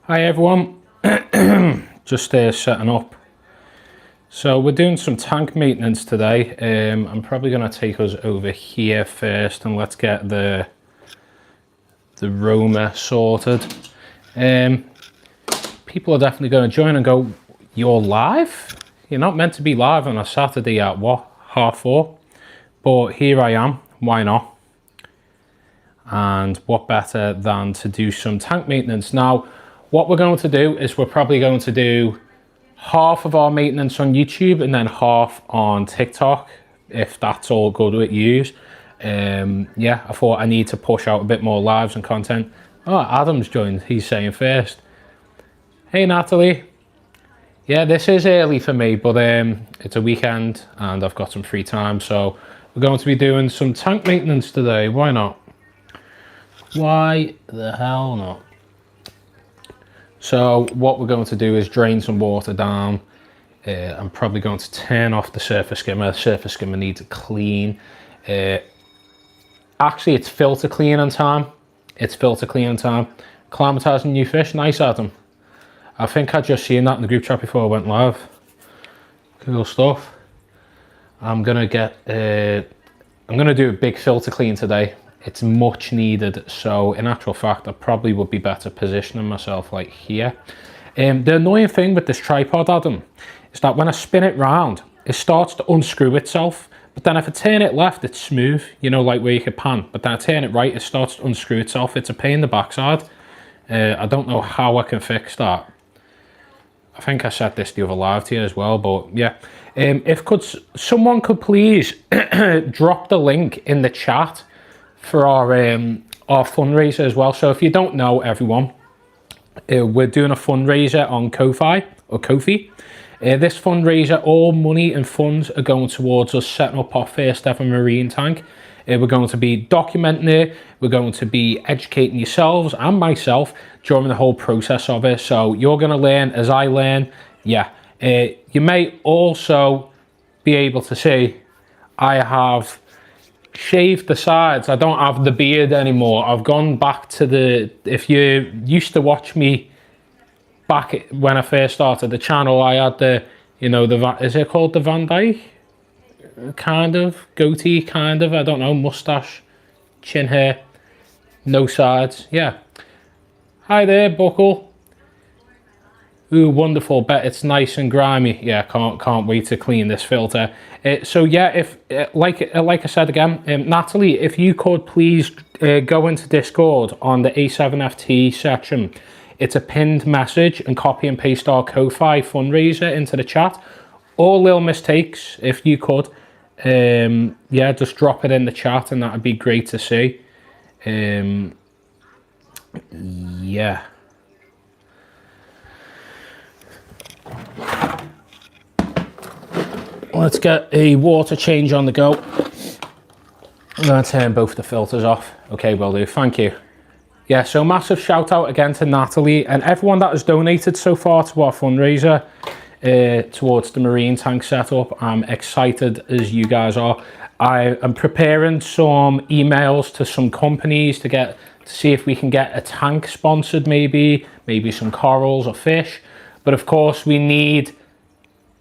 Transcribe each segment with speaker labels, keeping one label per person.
Speaker 1: Hi everyone, just setting up. So we're doing some tank maintenance today. I'm probably going to take us over here first and let's get the Roma sorted. People are definitely going to join and go, you're live? You're not meant to be live on a Saturday at what, 4:30? But here I am, why not? And what better than to do some tank maintenance. Now, what we're going to do is we're probably going to do half of our maintenance on YouTube and then half on TikTok, if that's all good with you. Yeah, I thought I need to push out a bit more lives and content. Oh, Adam's joined, he's saying first. Hey Natalie. Yeah, this is early for me, but it's a weekend and I've got some free time, so we're going to be doing some tank maintenance today. Why not? Why the hell not? So what we're going to do is drain some water down. I'm probably going to turn off the surface skimmer. The surface skimmer needs a clean. Actually, it's filter cleaning time. It's filter cleaning time. Acclimatizing new fish. Nice, Adam. I think I just seen that in the group chat before I went live. Cool stuff. I'm gonna do a big filter clean today. It's much needed, so in actual fact I probably would be better positioning myself like here. The annoying thing with this tripod, Adam, is that when I spin it round it starts to unscrew itself, but then if I turn it left it's smooth, you know, like where you could pan, but then I turn it right it starts to unscrew itself. It's a pain in the backside. I don't know how I can fix that. I think I said this the other live to you as well, but yeah. If someone could please drop the link in the chat for our fundraiser as well. So if you don't know, everyone, we're doing a fundraiser on Ko-fi or Ko-fi. This fundraiser, all money and funds are going towards us setting up our first ever marine tank. We're going to be documenting it. We're going to be educating yourselves and myself during the whole process of it. So you're going to learn as I learn. Yeah. You may also be able to see I have shaved the sides. I don't have the beard anymore. I've gone back to if you used to watch me back when I first started the channel, I had is it called the Van Dyke? Kind of, goatee, kind of, I don't know, mustache, chin hair, no sides, yeah. Hi there, Buckle. Ooh, wonderful, bet it's nice and grimy. Yeah, can't wait to clean this filter. So yeah, if like I said again, Natalie, if you could please go into Discord on the A7FT section. It's a pinned message and copy and paste our Ko-fi fundraiser into the chat. All little mistakes, if you could, yeah, just drop it in the chat and that would be great to see. Yeah. Let's get a water change on the go. I'm going to turn both the filters off. Okay, will do. Thank you. Yeah, so massive shout out again to Natalie and everyone that has donated so far to our fundraiser towards the marine tank setup. I'm excited as you guys are. I am preparing some emails to some companies to see if we can get a tank sponsored, maybe some corals or fish. But of course we need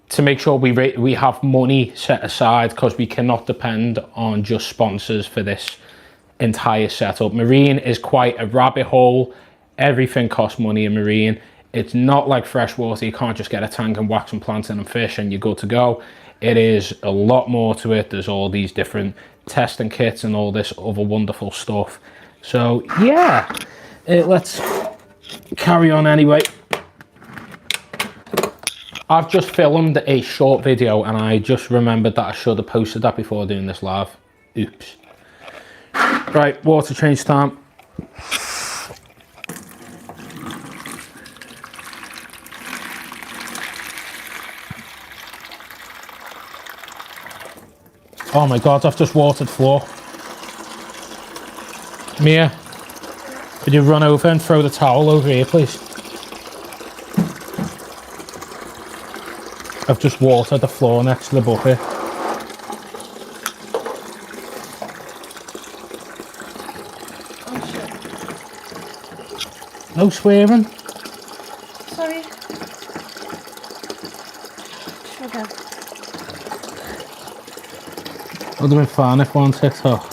Speaker 1: to make sure we have money set aside because we cannot depend on just sponsors for this entire setup. Marine is quite a rabbit hole. Everything costs money in marine. It's not like freshwater. You can't just get a tank and whack some plants in and fish and you're good to go. It is a lot more to it. There's all these different testing kits and all this other wonderful stuff. So yeah, let's carry on anyway. I've just filmed a short video and I just remembered that I should have posted that before doing this live. Oops. Right, water change time. Oh my God, I've just watered floor. Mia, could you run over and throw the towel over here, please? I've just watered the floor next to the bucket. No swearing.
Speaker 2: sorry. Sugar.
Speaker 1: Would have been fun if one TikTok.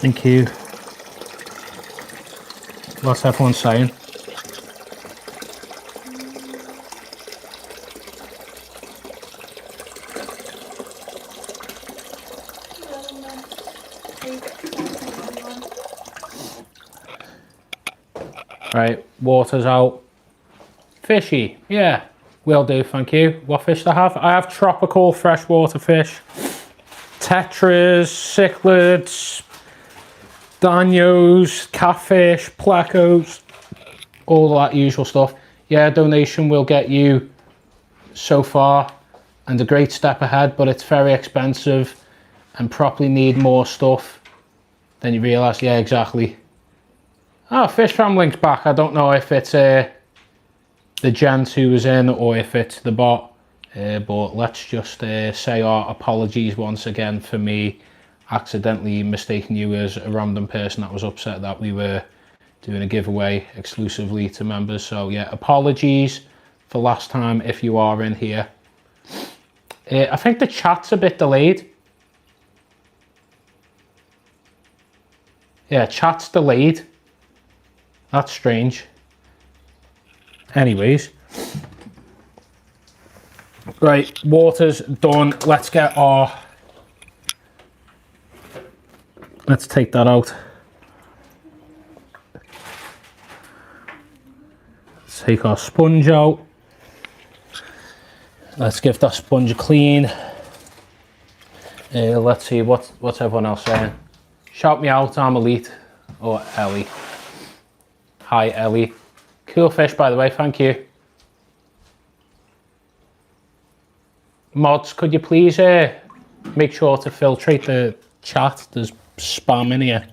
Speaker 1: Thank you. What's everyone saying? Right, water's out. Fishy, yeah, will do, thank you. What fish do I have? I have tropical freshwater fish. Tetras, cichlids, danios, catfish, plecos, all that usual stuff. Yeah, donation will get you so far and a great step ahead, but it's very expensive and probably need more stuff than you realise. Yeah, exactly. Oh, Fish Fam link's back. I don't know if it's the gent who was in or if it's the bot, but let's just say our apologies once again for me accidentally mistaking you as a random person that was upset that we were doing a giveaway exclusively to members. So yeah, apologies for last time if you are in here. I think the chat's a bit delayed. Yeah, chat's delayed. That's strange. Anyways. Right, water's done. Let's get our... Let's take that out. Let's take our sponge out. Let's give that sponge a clean. Let's see, what's everyone else saying? Shout me out, I'm Elite. Or Ellie. Hi, Ellie. Cool fish, by the way, thank you. Mods, could you please make sure to filtrate the chat? There's spam in here.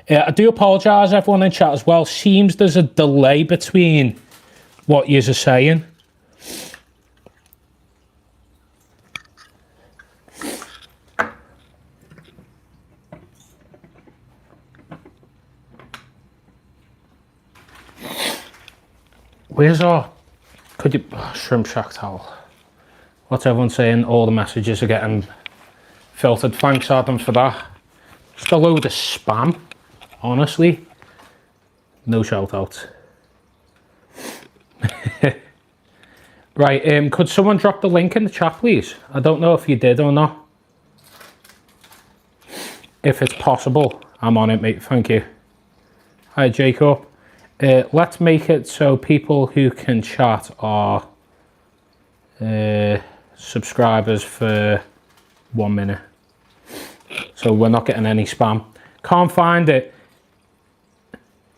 Speaker 1: I do apologise, everyone in chat as well. Seems there's a delay between what yous are saying. Where's our... Could you... Oh, shrimp shack towel. What's everyone saying? All the messages are getting filtered. Thanks, Adam, for that. Just a load of spam, honestly. No shout outs. Right, could someone drop the link in the chat, please? I don't know if you did or not. If it's possible, I'm on it, mate. Thank you. Hi, Jacob. Let's make it so people who can chat are subscribers for 1 minute. So we're not getting any spam. Can't find it.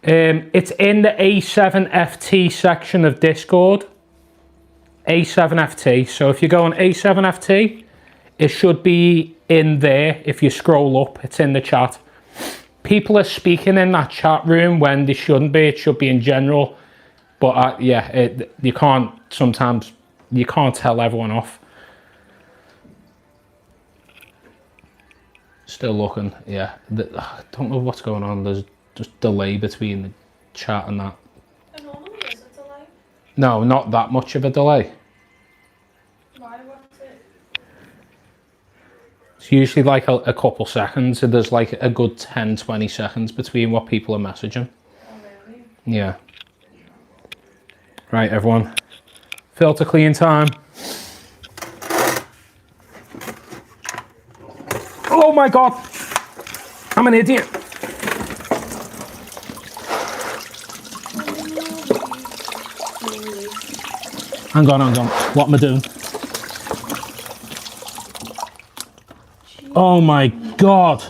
Speaker 1: It's in the A7FT section of Discord. A7FT. So if you go on A7FT, it should be in there. If you scroll up, it's in the chat. People are speaking in that chat room when they shouldn't be. It should be in general. But yeah, you can't sometimes, you can't tell everyone off. Still looking, yeah. I don't know what's going on. There's just delay between the chat and that.
Speaker 2: And normally is a delay?
Speaker 1: No, not that much of a delay.
Speaker 2: Why? What's it?
Speaker 1: It's usually like a couple seconds. So there's like a good 10-20 seconds between what people are messaging.
Speaker 2: Oh, really?
Speaker 1: Yeah. Right, everyone. Filter clean time. Oh my God. I'm an idiot. Hang on. What am I doing? Oh my God.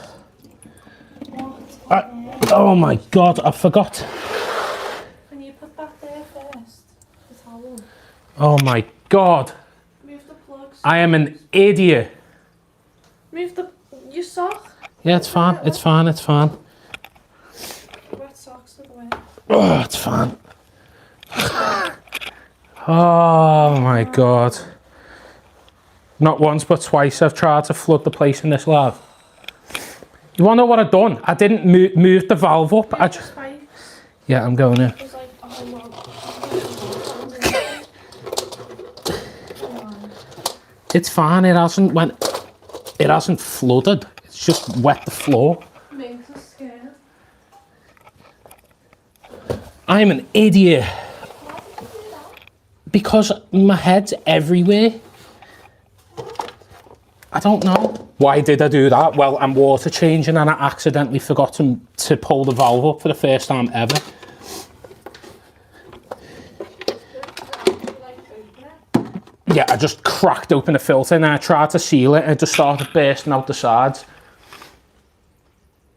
Speaker 1: Oh my God, I forgot.
Speaker 2: Can you put that there first? The towel.
Speaker 1: Oh my God.
Speaker 2: Move the plugs.
Speaker 1: I am an idiot.
Speaker 2: Move your sock.
Speaker 1: Yeah, it's fine. It's fine. It's fine.
Speaker 2: Wet socks to the way.
Speaker 1: Oh, it's fine. Oh my God. Not once but twice I've tried to flood the place in this lab. You want to know what I done? I didn't move the valve up. I just...
Speaker 2: Spikes.
Speaker 1: Yeah, I'm going in.
Speaker 2: It was like, oh well.
Speaker 1: It's fine. It hasn't flooded. It's just wet the floor.
Speaker 2: Makes us scared.
Speaker 1: I'm an idiot.
Speaker 2: Why did you do that?
Speaker 1: Because my head's everywhere. I don't know. Why did I do that? Well, I'm water changing and I accidentally forgot to pull the valve up for the first time ever. Yeah, I just cracked open the filter and I tried to seal it and it just started bursting out the sides.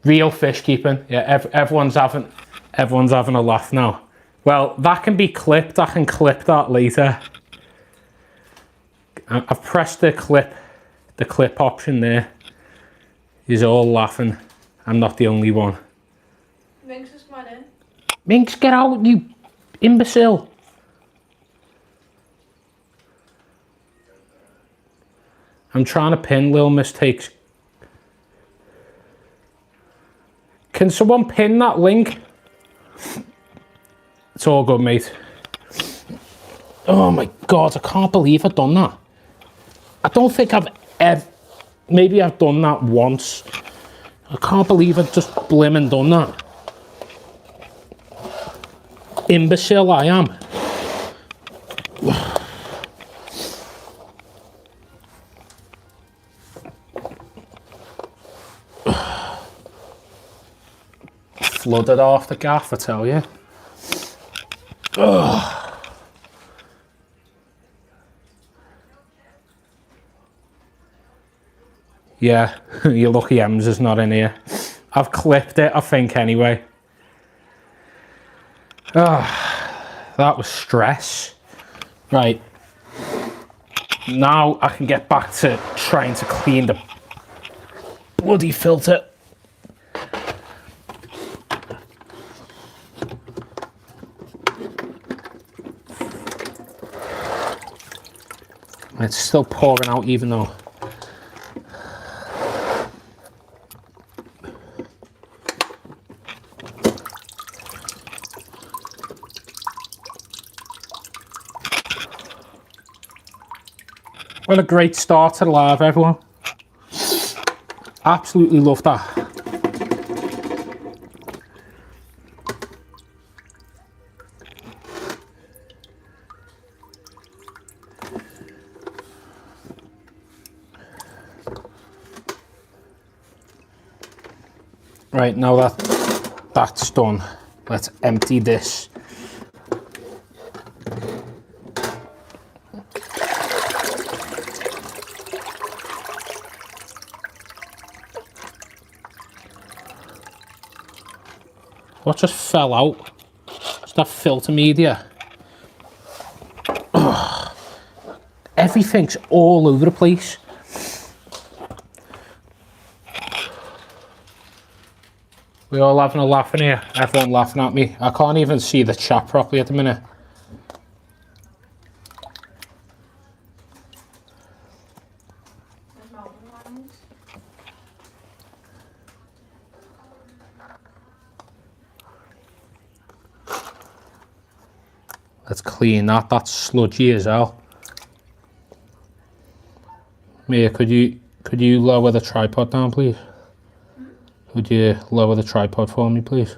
Speaker 1: Real fish keeping. Yeah, everyone's having a laugh now. Well, that can be clipped. I can clip that later. I've pressed the clip option there. He's all laughing. I'm not the only one.
Speaker 2: Minx has come in.
Speaker 1: Minx, get out, you imbecile. I'm trying to pin Little Mistakes. Can someone pin that link? It's all good, mate. Oh my God, I can't believe I've done that. I don't think I've ever... Maybe I've done that once. I can't believe I've just blimmin' done that. Imbecile I am. Flooded off the gaff, I tell you. Ugh. Yeah, you're lucky Ems is not in here. I've clipped it, I think, anyway. That was stress. Right. Now I can get back to trying to clean the bloody filter. It's still pouring out even though. What a great start to the live, everyone. Absolutely love that. Right, now that's done, let's empty this. What just fell out? Is that filter media? Ugh. Everything's all over the place. We're all having a laugh in here. Everyone laughing at me. I can't even see the chat properly at the minute.
Speaker 2: There's mountain lions.
Speaker 1: Let's clean that. That's sludgy as hell. Mia, could you lower the tripod down, please? Would you lower the tripod for me, please?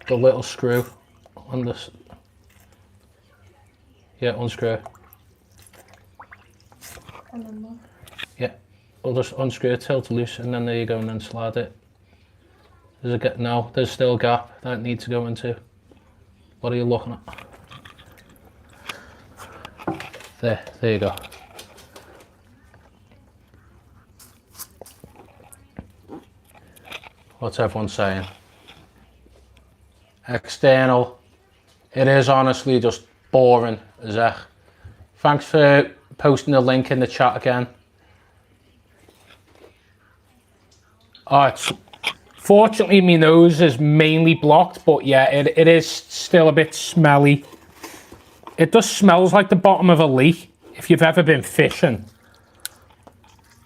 Speaker 1: The little screw on this. Yeah, unscrew.
Speaker 2: And then look.
Speaker 1: Yeah, we'll just unscrew it, tilt it loose, and then there you go, and then slide it. There's a gap. No, there's still a gap that needs to go into. What are you looking at? There you go. What's everyone saying? External. It is honestly just boring as heck. Thanks for posting the link in the chat again. Oh, fortunately my nose is mainly blocked, but yeah, it is still a bit smelly. It just smells like the bottom of a leak. If you've ever been fishing,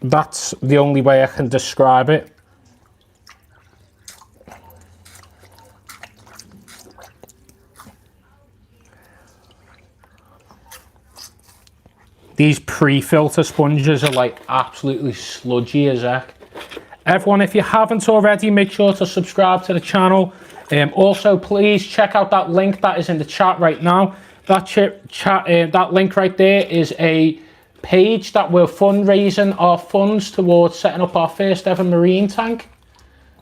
Speaker 1: that's the only way I can describe it. These pre-filter sponges are like absolutely sludgy as heck. Everyone, if you haven't already, make sure to subscribe to the channel. Also, please check out that link that is in the chat right now. That link right there is a page that we're fundraising our funds towards setting up our first ever marine tank.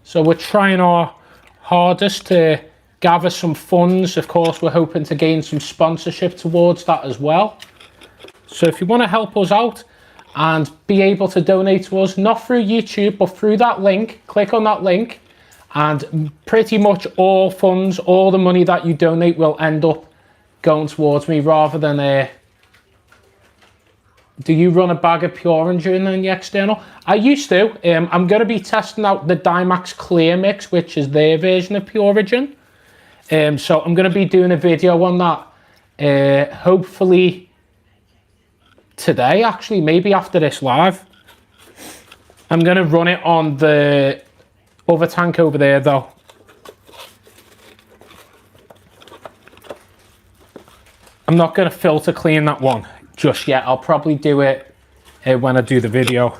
Speaker 1: So we're trying our hardest to gather some funds. Of course, we're hoping to gain some sponsorship towards that as well. So if you want to help us out and be able to donate to us, not through YouTube, but through that link, click on that link, and pretty much all funds, all the money that you donate will end up going towards me, rather than do you run a bag of Purigen in the external? I used to. I'm going to be testing out the Dymax Clear Mix, which is their version of Purigen. So I'm going to be doing a video on that, hopefully today, actually, maybe after this live. I'm going to run it on the other tank over there though. I'm not going to filter clean that one just yet. I'll probably do it when I do the video.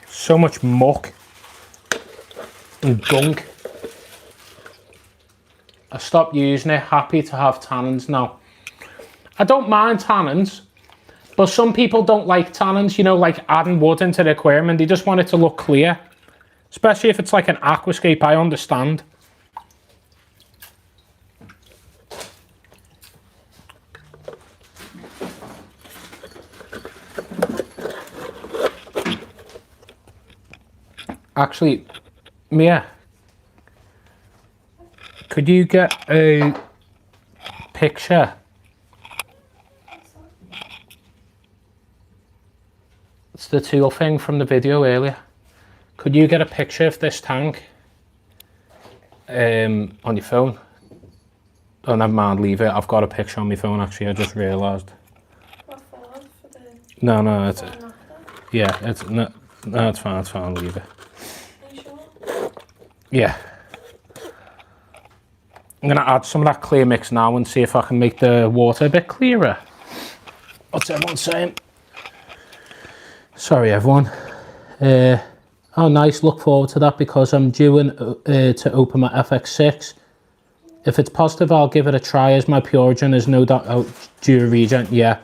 Speaker 1: So much muck and gunk. I stopped using it, happy to have tannins now. I don't mind tannins, but some people don't like tannins, you know, like adding wood into the aquarium, and they just want it to look clear. Especially if it's like an aquascape, I understand. Actually, Mia, could you get a picture? It's the tool thing from the video earlier. Could you get a picture of this tank on your phone? Oh, never mind, leave it. I've got a picture on my phone, actually. I just realised.
Speaker 2: What for? For the...
Speaker 1: No, it's... Yeah, it's... No, it's fine, leave it.
Speaker 2: Are you sure?
Speaker 1: Yeah. I'm going to add some of that clear mix now and see if I can make the water a bit clearer. What's everyone saying? Sorry, everyone. Oh, nice. Look forward to that because I'm due to open my FX6. If it's positive, I'll give it a try, as my Purigen is no doubt due a regen. Yeah.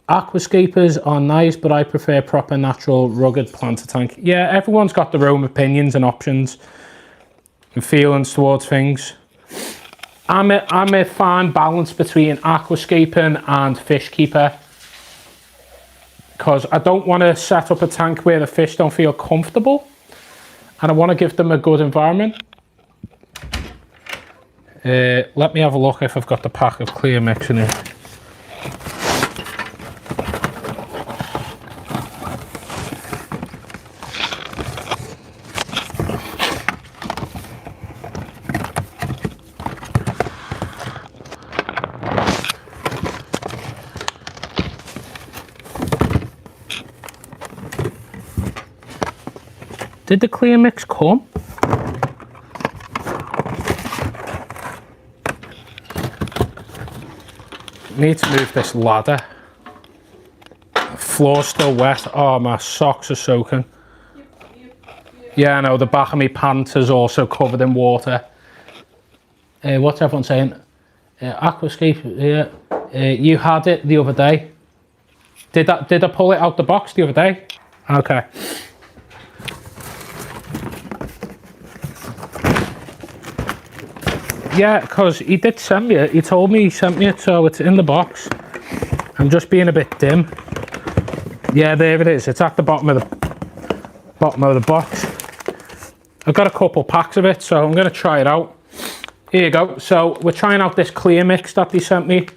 Speaker 1: Aquascapers are nice, but I prefer proper natural rugged planter tank. Yeah, everyone's got their own opinions and options and feelings towards things. I'm a fine balance between aquascaping and fish keeper, because I don't want to set up a tank where the fish don't feel comfortable, and I want to give them a good environment. Let me have a look if I've got the pack of clear mix in here. Did the clear mix come? Need to move this ladder. Floor's still wet. Oh, my socks are soaking. Yeah, I know, the back of my pants is also covered in water. What's everyone saying? Aquascape, yeah. You had it the other day. Did I pull it out the box the other day? Okay. Yeah, because he did send me it. He told me he sent me it, so it's in the box. I'm just being a bit dim. Yeah, there it is. It's at the bottom of the box. I've got a couple packs of it, so I'm going to try it out. Here you go. So we're trying out this clear mix that they sent me.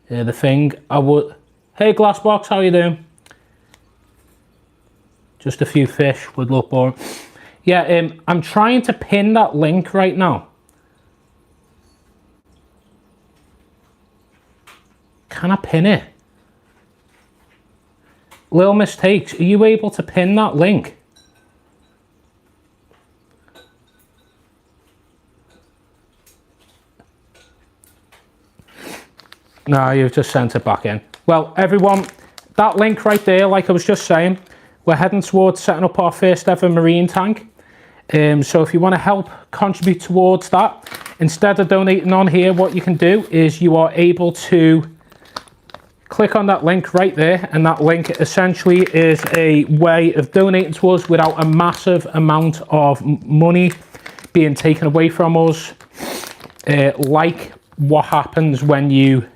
Speaker 1: The thing I would... Hey, Glassbox, how you doing? Just a few fish would look boring. Yeah, I'm trying to pin that link right now. Can I pin it? Little Mistakes, are you able to pin that link? No, you've just sent it back in. Well, everyone, that link right there, like I was just saying, we're heading towards setting up our first ever marine tank. So if you want to help contribute towards that, instead of donating on here, what you can do is you are able to click on that link right there, and that link essentially is a way of donating to us without a massive amount of money being taken away from us, like what happens when you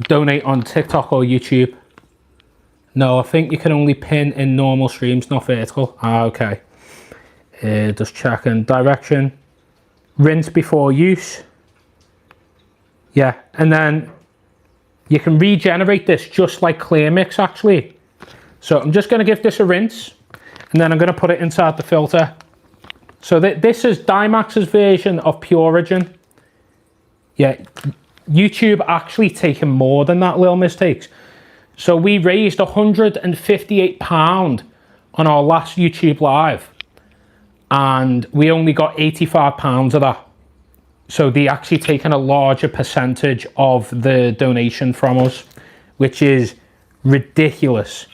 Speaker 1: donate on TikTok or YouTube. No, I think you can only pin in normal streams, not vertical. Okay. Just checking. Direction. Rinse before use. Yeah, and then you can regenerate this just like Clear Mix, actually. So I'm just going to give this a rinse, and then I'm going to put it inside the filter. So this is Dymax's version of Purigen. Yeah, YouTube actually taken more than that, Little Mistakes. So we raised £158 on our last YouTube live, and we only got £85 of that. So they actually taken a larger percentage of the donation from us, which is ridiculous.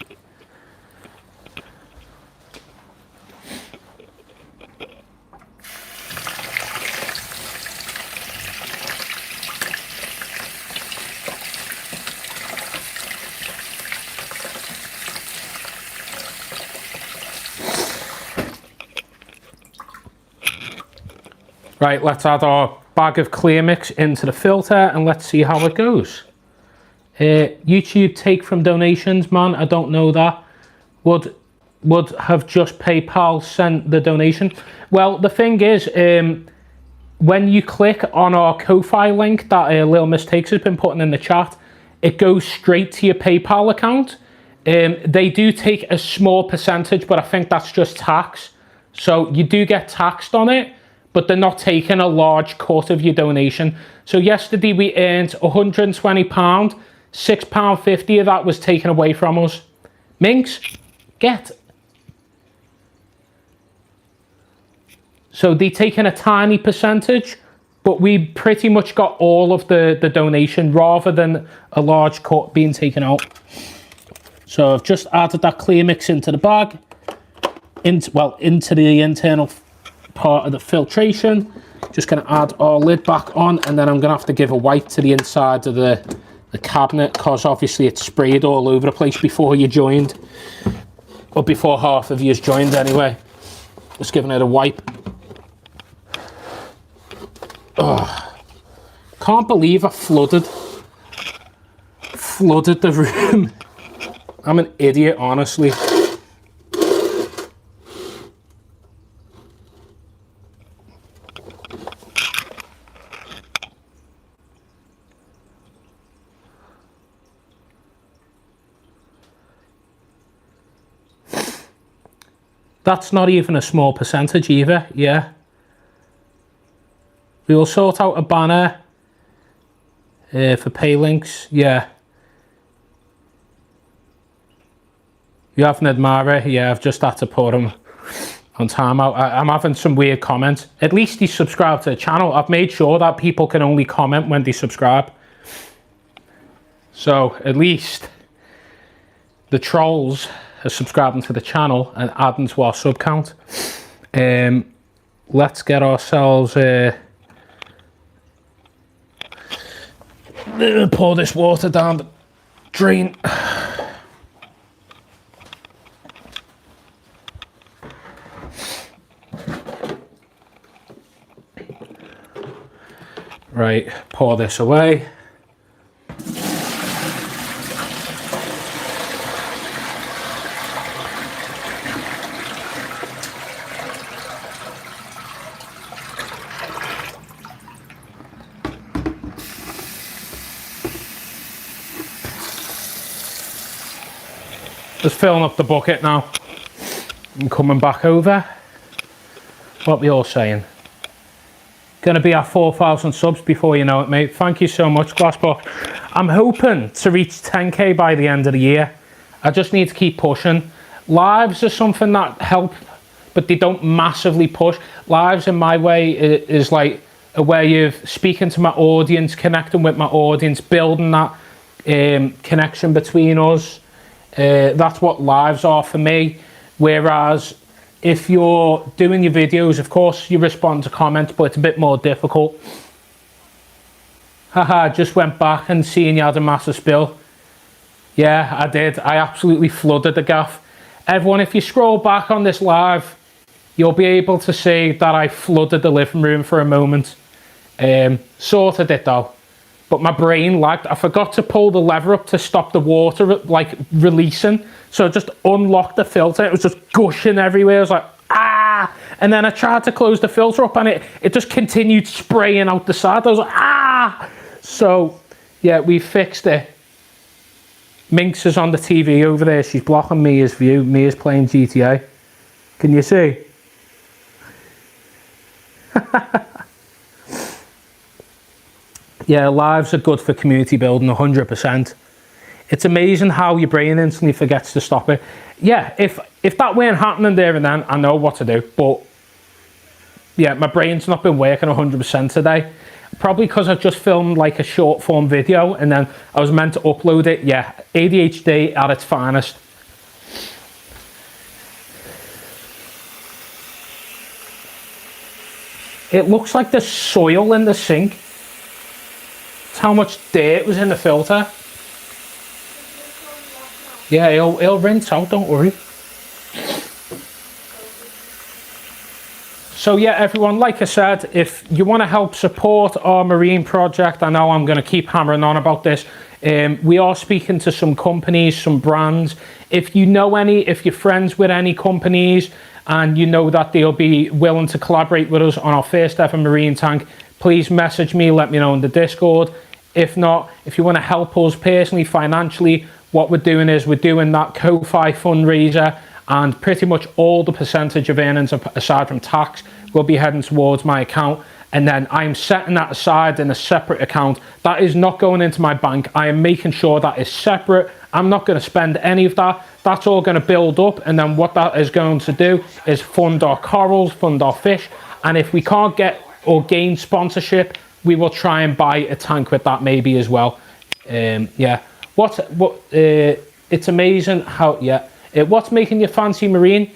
Speaker 1: Right, let's add our bag of Clear Mix into the filter and let's see how it goes. YouTube take from donations, man, I don't know that. Would have just PayPal sent the donation? Well, the thing is, when you click on our Ko-Fi link that Little Mistakes has been putting in the chat, it goes straight to your PayPal account. They do take a small percentage, but I think that's just tax. So you do get taxed on it, but they're not taking a large cut of your donation. So yesterday we earned £120, £6.50 of that was taken away from us. Minx, get. So they taken a tiny percentage, but we pretty much got all of the donation rather than a large cut being taken out. So I've just added that Clear Mix into the bag, into the internal part of the filtration. Just going to add our lid back on, and then I'm going to have to give a wipe to the inside of the cabinet, because obviously it's sprayed all over the place before you joined, or before half of you joined anyway. Just giving it a wipe. Oh, can't believe I flooded the room. I'm an idiot, honestly. That's not even a small percentage either, yeah. We'll sort out a banner for pay links, yeah. You have an admirer, yeah, I've just had to put him on timeout. I'm having some weird comments. At least he's subscribed to the channel. I've made sure that people can only comment when they subscribe. So at least the trolls are subscribing to the channel and adding to our sub count. Let's get ourselves pour this water down the drain. Right, pour this away. Just filling up the bucket now. And coming back over. What we all saying? Gonna be at 4,000 subs before you know it, mate. Thank you so much, Glassbox. I'm hoping to reach 10k by the end of the year. I just need to keep pushing. Lives are something that help, but they don't massively push. Lives in my way is like a way of speaking to my audience, connecting with my audience, building that connection between us. That's what lives are for me. Whereas if you're doing your videos, of course you respond to comments, but it's a bit more difficult. Haha, just went back and seen you had a massive spill. Yeah, I did. I absolutely flooded the gaff. Everyone, if you scroll back on this live, you'll be able to see that I flooded the living room for a moment. Sorted it though. But my brain lagged. I forgot to pull the lever up to stop the water like releasing. So I just unlocked the filter. It was just gushing everywhere. I was like, ah! And then I tried to close the filter up and it just continued spraying out the side. I was like, ah! So yeah, we fixed it. Minx is on the TV over there. She's blocking Mia's view. Mia's playing GTA. Can you see? Yeah, lives are good for community building, 100%. It's amazing how your brain instantly forgets to stop it. Yeah, if that weren't happening there and then, I know what to do. But yeah, my brain's not been working 100% today. Probably because I've just filmed like a short form video and then I was meant to upload it. Yeah, ADHD at its finest. It looks like there's soil in the sink. It's how much dirt was in the filter. Yeah, it'll rinse out, don't worry. So yeah, everyone, like I said, if you want to help support our marine project, I know I'm going to keep hammering on about this. We are speaking to some companies, some brands. If you know any, if you're friends with any companies and you know that they'll be willing to collaborate with us on our first ever marine tank, please message me, let me know in the Discord. If not, if you want to help us personally, financially, what we're doing is we're doing that Ko-Fi fundraiser, and pretty much all the percentage of earnings aside from tax will be heading towards my account. And then I'm setting that aside in a separate account. That is not going into my bank. I am making sure that is separate. I'm not going to spend any of that. That's all going to build up. And then what that is going to do is fund our corals, fund our fish. And if we can't get or gain sponsorship, we will try and buy a tank with that maybe as well. Yeah. It's amazing how, yeah. What's making you fancy marine?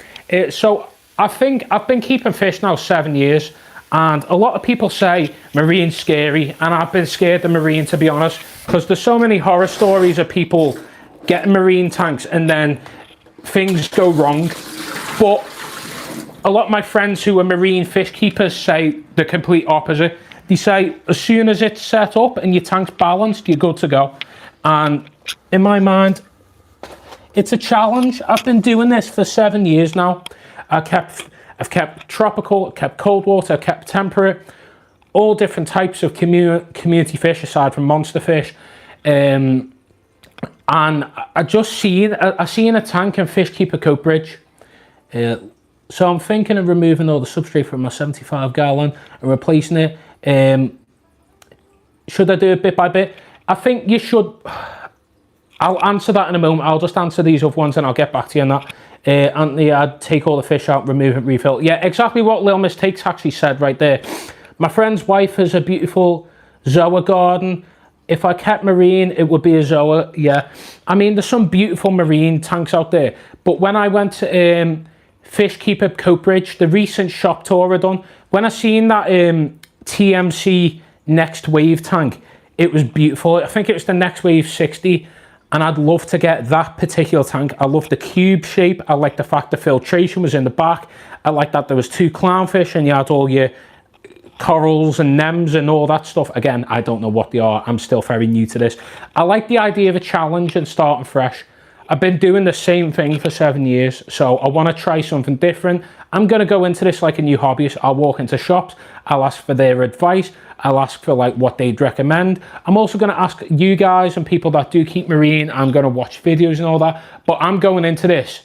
Speaker 1: So I think I've been keeping fish now 7 years, and a lot of people say marine's scary, and I've been scared of marine, to be honest, because there's so many horror stories of people getting marine tanks and then things go wrong. But a lot of my friends who are marine fish keepers say the complete opposite. They say as soon as it's set up and your tank's balanced, you're good to go. And in my mind, it's a challenge. I've been doing this for 7 years now. I've kept tropical, I've kept cold water, I've kept temperate, all different types of community fish aside from monster fish. And I just seen a tank in Fishkeeper Coatbridge. So I'm thinking of removing all the substrate from my 75 gallon and replacing it. Should I do it bit by bit? I think you should. I'll answer that in a moment. I'll just answer these other ones and I'll get back to you on that. Anthony, I'd take all the fish out, remove it, refill. Yeah, exactly what Lil Mistakes actually said right there. My friend's wife has a beautiful Zoa garden. If I kept marine, it would be a Zoa, yeah. I mean, there's some beautiful marine tanks out there. But when I went to Fishkeeper Coatbridge, the recent shop tour I done, when I seen that TMC Next Wave tank, it was beautiful. I think it was the Next Wave 60. And I'd love to get that particular tank. I love the cube shape. I like the fact the filtration was in the back. I like that there was 2 clownfish and you had all your corals and nems and all that stuff. Again, I don't know what they are. I'm still very new to this. I like the idea of a challenge and starting fresh. I've been doing the same thing for 7 years, so I want to try something different. I'm going to go into this like a new hobbyist. I'll walk into shops, I'll ask for their advice, I'll ask for like what they'd recommend. I'm also going to ask you guys and people that do keep marine. I'm going to watch videos and all that, but I'm going into this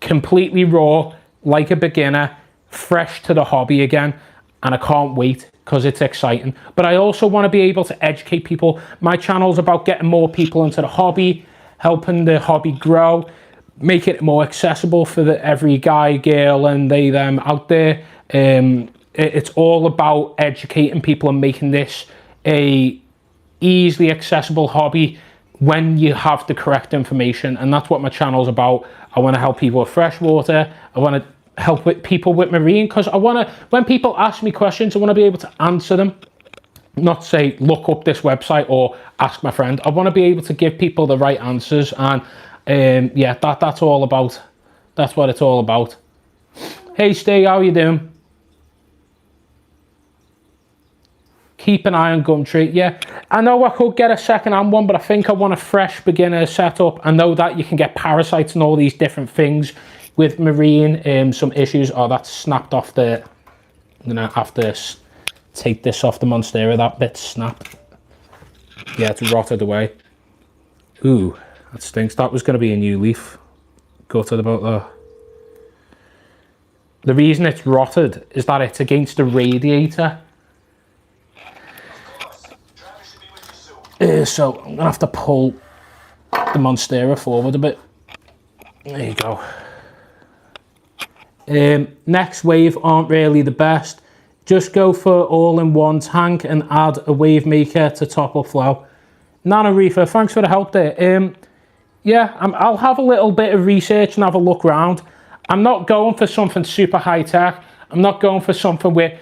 Speaker 1: completely raw, like a beginner, fresh to the hobby again, and I can't wait because it's exciting. But I also want to be able to educate people. My channel's about getting more people into the hobby, helping the hobby grow, make it more accessible for every guy, girl, and they, them out there. It's all about educating people and making this a easily accessible hobby when you have the correct information, and that's what my channel's about. I want to help people with freshwater. I want to help with people with marine, because I want to, when people ask me questions, I want to be able to answer them. Not say, look up this website or ask my friend. I want to be able to give people the right answers, and yeah, that's all about. That's what it's all about. Hey Steve, how you doing? Keep an eye on Gumtree. Yeah, I know I could get a second-hand one, but I think I want a fresh beginner setup. I know that you can get parasites and all these different things with marine. Some issues. Oh, that's snapped off the. I'm gonna have to take this off the Monstera. That bit snapped. Yeah, it's rotted away. Ooh, that stinks. That was going to be a new leaf. Gutted about that. The reason it's rotted is that it's against the radiator. So I'm going to have to pull the Monstera forward a bit. There you go. Next wave aren't really the best. Just go for all-in-one tank and add a wave maker to top up flow. Nano Reefer, thanks for the help there. Yeah, I'll have a little bit of research and have a look around. I'm not going for something super high-tech. I'm not going for something with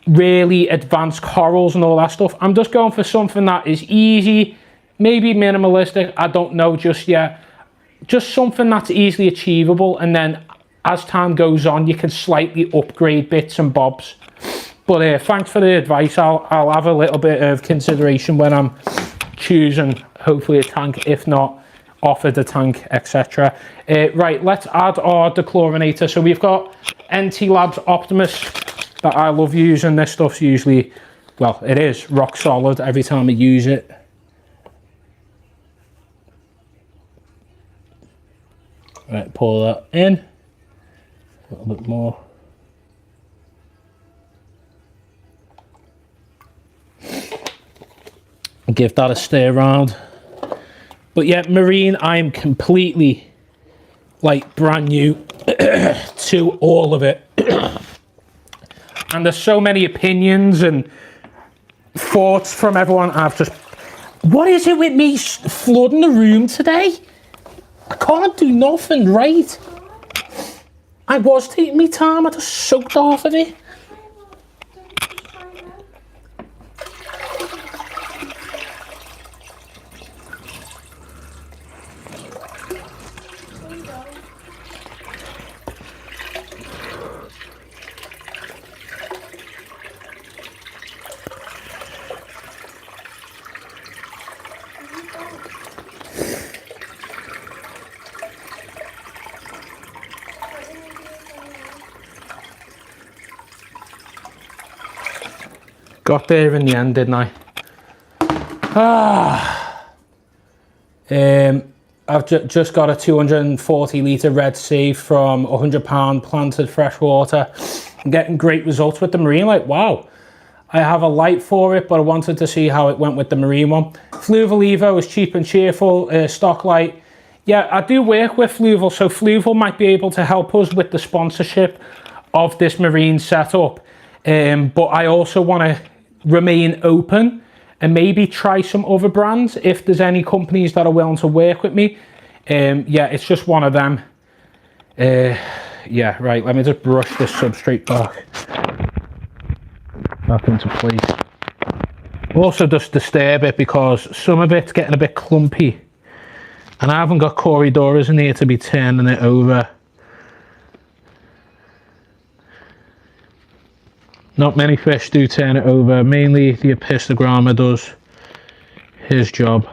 Speaker 1: really advanced corals and all that stuff. I'm just going for something that is easy, maybe minimalistic. I don't know just yet. Just something that's easily achievable, and then as time goes on, you can slightly upgrade bits and bobs. But thanks for the advice. I'll have a little bit of consideration when I'm choosing, hopefully, a tank. If not, offered a tank, etc. Right, let's add our dechlorinator. So we've got NT Labs Optimus that I love using. This stuff's usually, well, it is rock solid every time I use it. Right, pour that in. A little bit more. Give that a stir around. But yeah, marine, I'm completely like brand new to all of it. And there's so many opinions and thoughts from everyone. I've just, what is it with me flooding the room today? I can't do nothing right. I was taking me time, I just soaked off of it. Got there in the end, didn't I? I've just got a 240 litre Red Sea from £100 planted freshwater. I'm getting great results with the marine. Like, wow. I have a light for it, but I wanted to see how it went with the marine one. Fluval Evo is cheap and cheerful. Stock light. Yeah, I do work with Fluval, so Fluval might be able to help us with the sponsorship of this marine setup. But I also want to remain open and maybe try some other brands if there's any companies that are willing to work with me. Yeah, it's just one of them. Yeah, right, let me just brush this substrate back into place. Also just disturb it because some of it's getting a bit clumpy and I haven't got corridoras in here to be turning it over. Not many fish do turn it over. Mainly the Apistogramma does his job.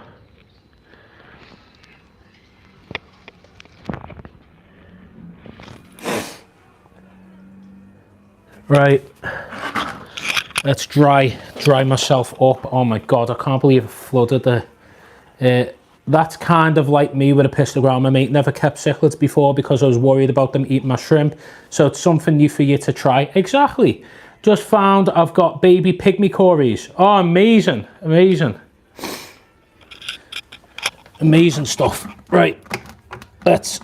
Speaker 1: Right, let's dry myself up. Oh my god, I can't believe it flooded the. That's kind of like me with Apistogramma, mate. Never kept cichlids before because I was worried about them eating my shrimp. So it's something new for you to try. Exactly. Just found I've got baby pygmy cories. Oh, amazing, amazing. Amazing stuff. Right, let's...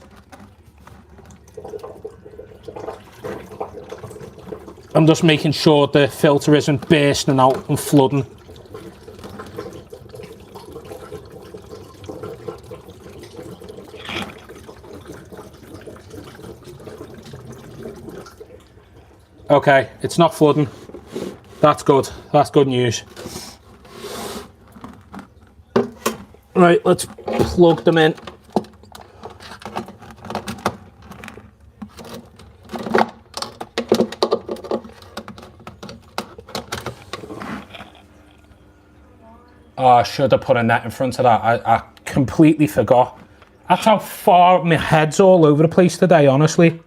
Speaker 1: I'm just making sure the filter isn't bursting out and flooding. Okay, it's not flooding. That's good. That's good news. Right, let's plug them in. Oh, I should have put a net in front of that. I completely forgot. That's how far my head's all over the place today, honestly.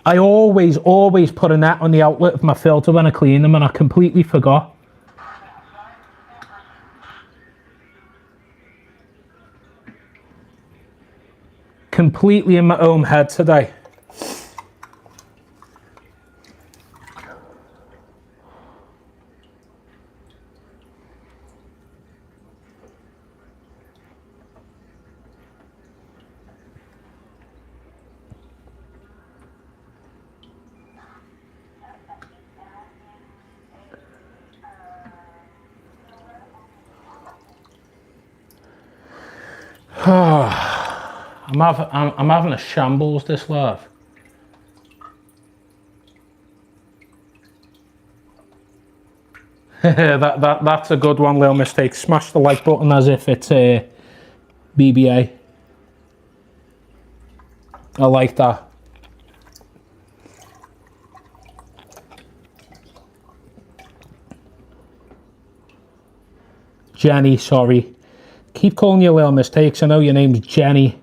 Speaker 1: I always put a net on the outlet of my filter when I clean them, and I completely forgot. Completely in my own head today. I'm having a shambles this live. That's a good one, little mistake. Smash the like button as if it's a BBA. I like that. Jenny, sorry. Keep calling you little mistakes. I know your name's Jenny.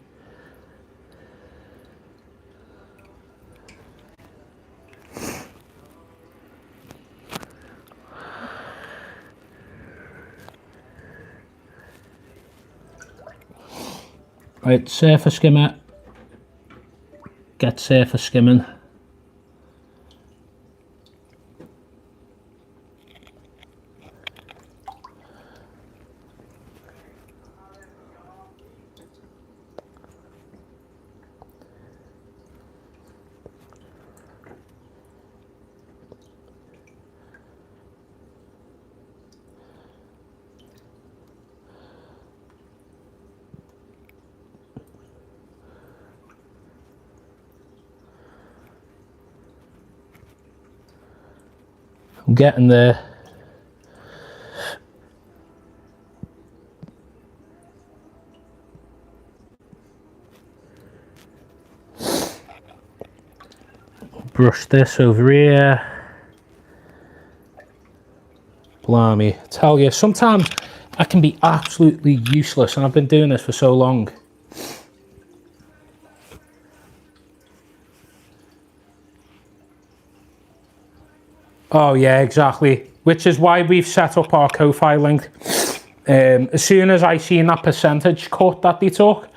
Speaker 1: Right, surface skimmer. Get surface skimming. I'm getting there. Brush this over here. Blimey, I tell you, sometimes I can be absolutely useless, and I've been doing this for so long. Oh yeah, exactly. Which is why we've set up our Ko-Fi link. As soon as I seen that percentage cut that they took,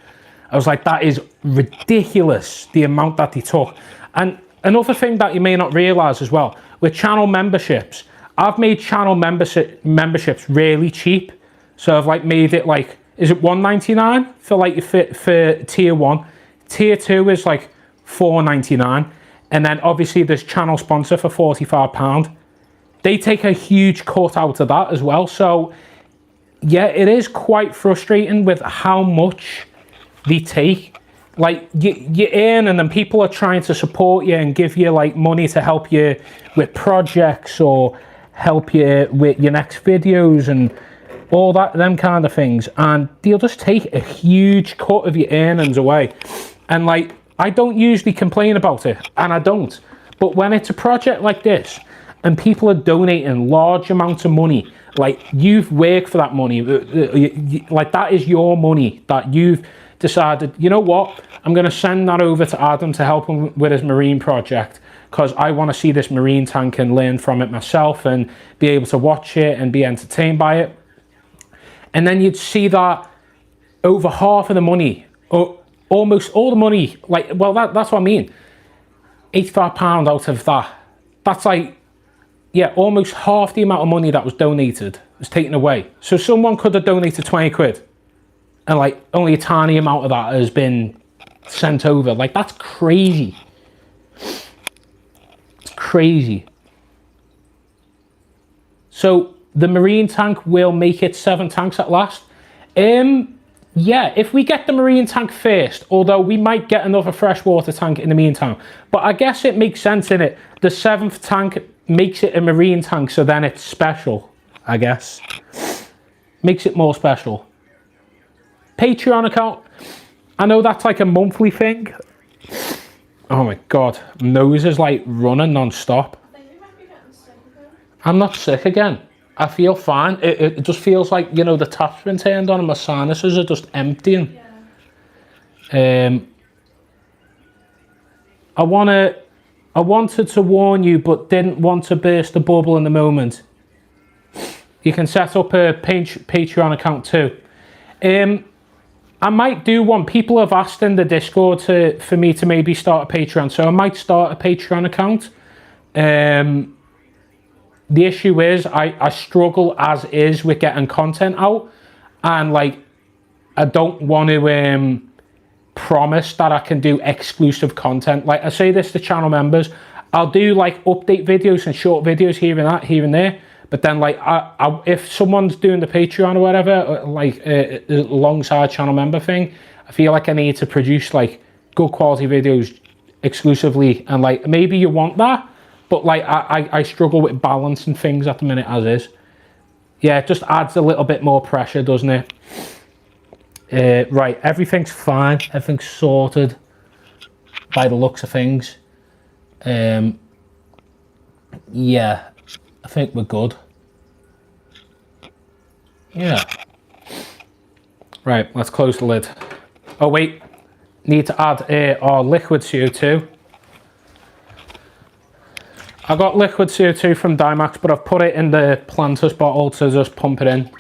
Speaker 1: I was like, that is ridiculous, the amount that they took. And another thing that you may not realise as well, with channel memberships, I've made channel memberships really cheap. So I've like made it like, is it $1.99 for like for tier 1? Tier 2 is like $4.99. And then obviously there's channel sponsor for £45. They take a huge cut out of that as well. So yeah, it is quite frustrating with how much they take. Like you earn, and then people are trying to support you and give you like money to help you with projects or help you with your next videos and all that, them kind of things. And they'll just take a huge cut of your earnings away. And like, I don't usually complain about it, and I don't. But when it's a project like this and people are donating large amounts of money, like you've worked for that money, like that is your money that you've decided, you know what, I'm going to send that over to Adam to help him with his marine project because I want to see this marine tank and learn from it myself and be able to watch it and be entertained by it. And then you'd see that over half of the money, or almost all the money, like, well, that's what I mean. £85 out of that. That's like, yeah, almost half the amount of money that was donated was taken away. So someone could have donated 20 quid and like only a tiny amount of that has been sent over. Like, that's crazy. It's crazy. So the marine tank will make it 7 tanks at last. Yeah, if we get the marine tank first, although we might get another freshwater tank in the meantime. But I guess it makes sense, in it. The 7th tank makes it a marine tank, so then it's special, I guess. Makes it more special. Patreon account. I know that's like a monthly thing. Oh my God, nose is like running non-stop.
Speaker 2: I think you might be getting sick again.
Speaker 1: I'm not sick again. I feel fine. It just feels like, you know, the tap's been turned on and my sinuses are just emptying.
Speaker 2: Yeah.
Speaker 1: I wanted to warn you, but didn't want to burst the bubble in the moment. You can set up a Patreon account too. I might do one. People have asked in the Discord for me to maybe start a Patreon, so I might start a Patreon account. The issue is I struggle as is with getting content out, and like I don't want to promise that I can do exclusive content. Like I say this to channel members, I'll do like update videos and short videos here and there, but then like if someone's doing the Patreon or whatever, like alongside channel member thing, I feel like I need to produce like good quality videos exclusively, and like maybe you want that. But like I struggle with balancing things at the minute as is. Yeah, it just adds a little bit more pressure, doesn't it? Right, everything's fine. Everything's sorted by the looks of things. Yeah, I think we're good. Yeah. Right, let's close the lid. Oh wait, need to add our liquid CO2. I got liquid CO2 from Dymax, but I've put it in the Plantus bottle to just pump it in.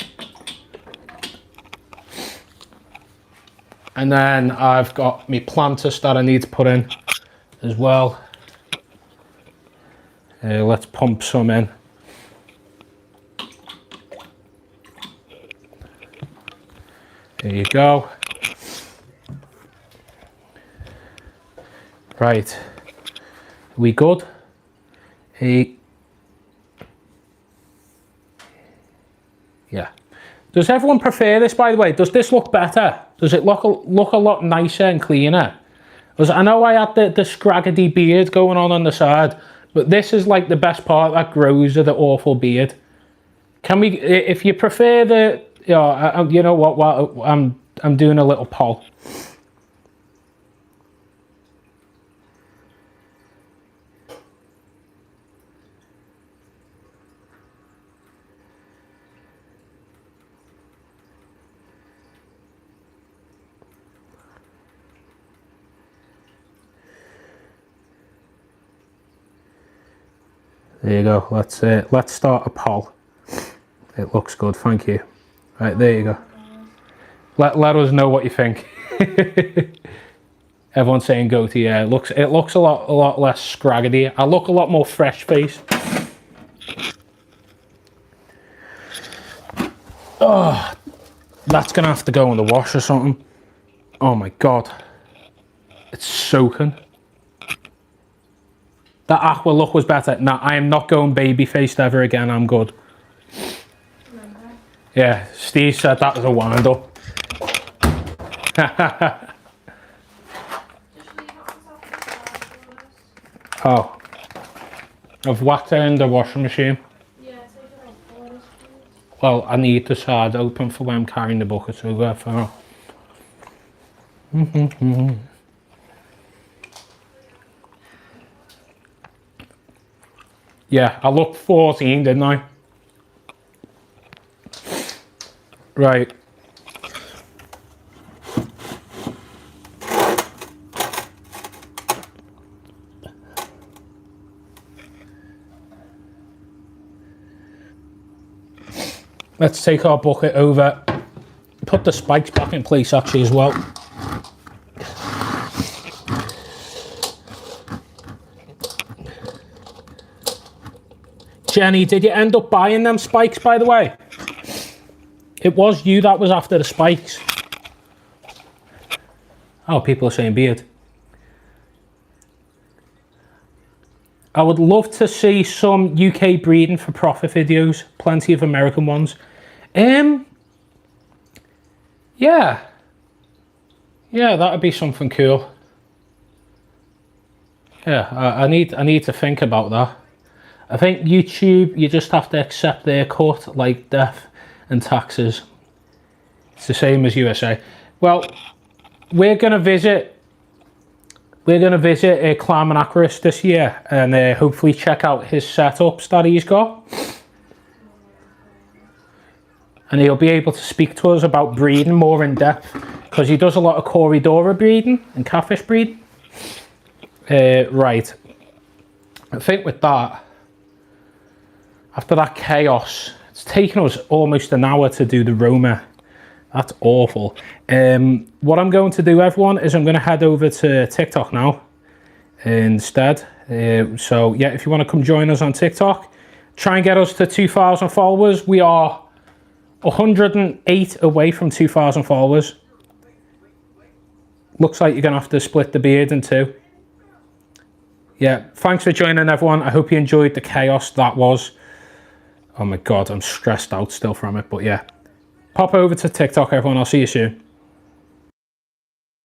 Speaker 1: And then I've got my Plantus that I need to put in as well. Let's pump some in. There you go. Right, we good? Yeah. Does everyone prefer this, by the way? Does this look better? Does it look a lot nicer and cleaner? Because I know I had the scraggly beard going on the side, but this is like the best part that grows of the awful beard. Can we, if you prefer the, you know what, well, I'm doing a little poll. There you go. Let's start a poll. It looks good, thank you. Right, there you go. Let us know what you think. Everyone's saying goatee. Yeah, it looks a lot less scraggly. I look a lot more fresh faced. Oh, that's gonna have to go in the wash or something. Oh my God, it's soaking. That aqua look was better. Nah, I am not going baby faced ever again. I'm good. Yeah, Steve said that was a wind up. Oh, I've whacked it in the washing machine.
Speaker 2: Yeah, take it off for us, please.
Speaker 1: Well, I need the side open for when I'm carrying the bucket over. For Yeah, I looked 14, didn't I? Right. Let's take our bucket over, put the spikes back in place actually as well. Jenny, did you end up buying them spikes, by the way? It was you that was after the spikes. Oh, people are saying beard. I would love to see some UK breeding for profit videos. Plenty of American ones. Yeah. Yeah, that would be something cool. Yeah, I need to think about that. I think YouTube, you just have to accept their cut, like death and taxes. It's the same as USA. Well, we're gonna visit Clam and Acorus this year, and hopefully check out his setups that he's got. And he'll be able to speak to us about breeding more in depth, because he does a lot of Corydora breeding and catfish breeding. Right. I think with that, after that chaos, it's taken us almost an hour to do the Roma. That's awful. What I'm going to do, everyone, is I'm going to head over to TikTok now instead. So yeah, if you want to come join us on TikTok, try and get us to 2,000 followers. We are 108 away from 2,000 followers. Looks like you're going to have to split the beard in two. Yeah, thanks for joining, everyone. I hope you enjoyed the chaos that was. Oh my God, I'm stressed out still from it, but yeah. Pop over to TikTok, everyone. I'll see you soon.